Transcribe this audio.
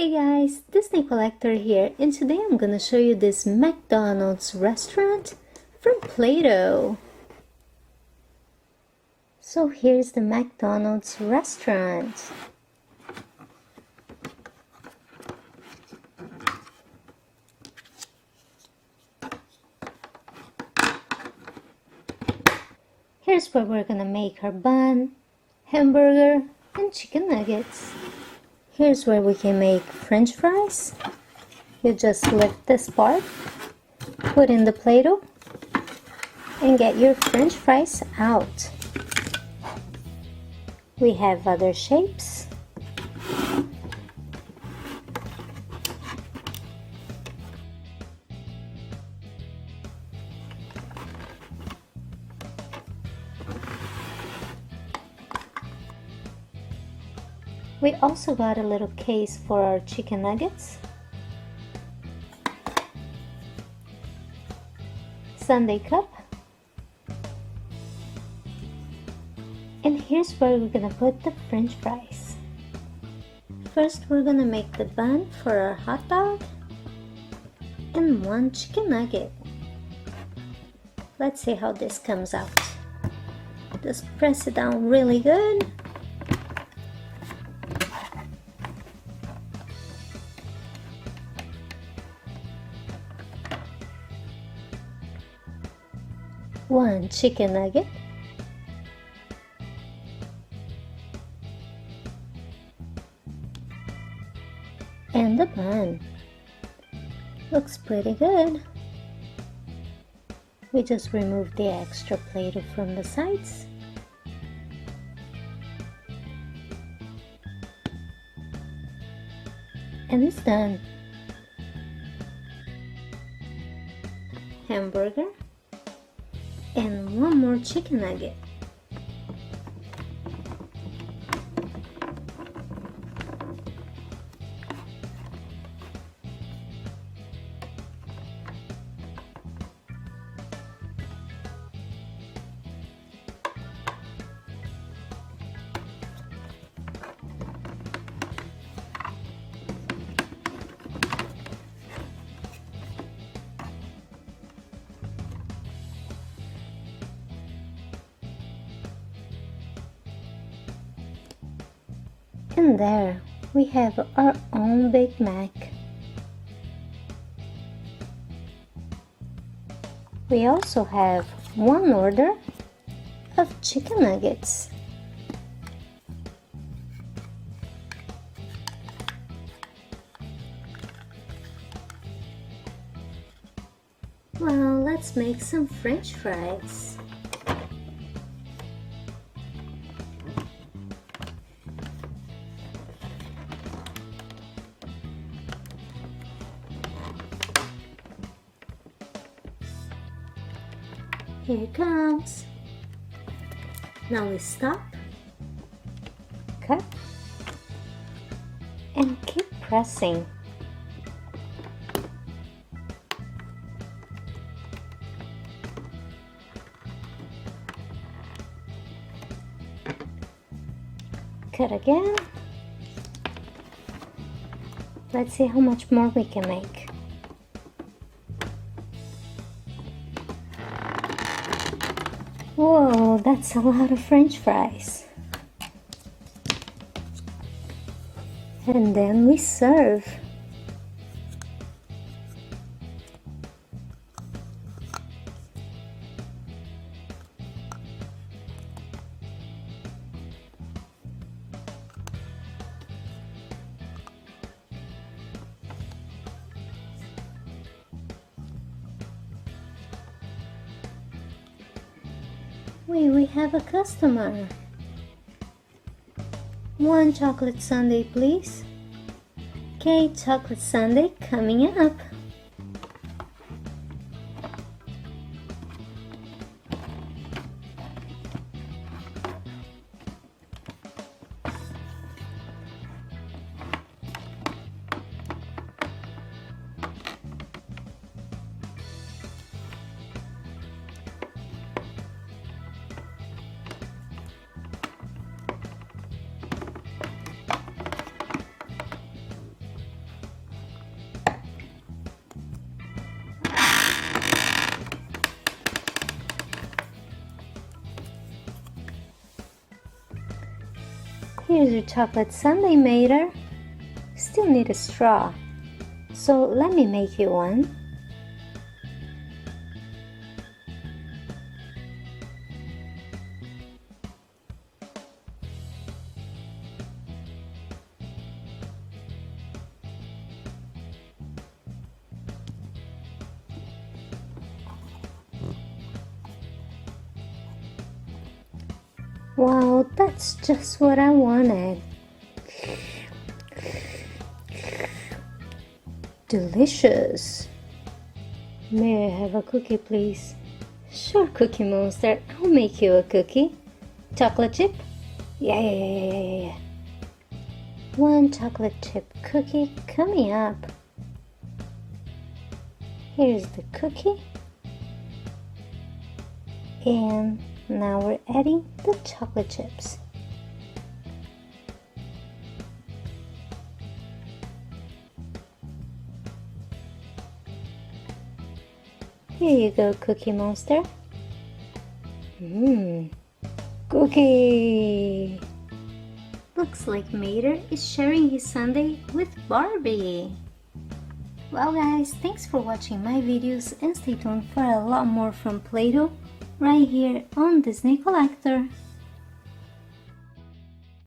Hey guys, Disney Collector here, and today I'm gonna show you this McDonald's restaurant from Play-Doh. So here's the McDonald's restaurant. Here's where we're gonna make our bun, hamburger, and chicken nuggets. Here's where we can make French fries. You just lift this part, put in the Play-Doh, and get your French fries out. We have other shapes. We also got a little case for our chicken nuggets, sundae cup, and here's where we're gonna put the French fries. First we're gonna make the bun for our hot dog and one chicken nugget. Let's see how this comes out. Just press it down really good. One chicken nugget, and the bun. Looks pretty good. We just removed the extra Play-Doh from the sides. And it's done. Hamburger. And one more chicken nugget. And there we have our own Big Mac. We also have one order of chicken nuggets. Well, let's make some French fries. Here it comes. Now we stop, cut, and keep pressing. Cut again. Let's see how much more we can make. Whoa, that's a lot of French fries. And then we serve. We have a customer. One chocolate sundae, please. Okay, chocolate sundae coming up. Here's your chocolate sundae, Mater. Still need a straw, so let me make you one. Wow, that's just what I wanted. Delicious. May I have a cookie, please? Sure, Cookie Monster. I'll make you a cookie. Chocolate chip? Yeah. One chocolate chip cookie coming up. Here's the cookie. And now we're adding the chocolate chips. Here you go, Cookie Monster. Cookie! Looks like Mater is sharing his sundae with Barbie. Well guys, thanks for watching my videos and stay tuned for a lot more from Play-Doh right here on Disney Collector.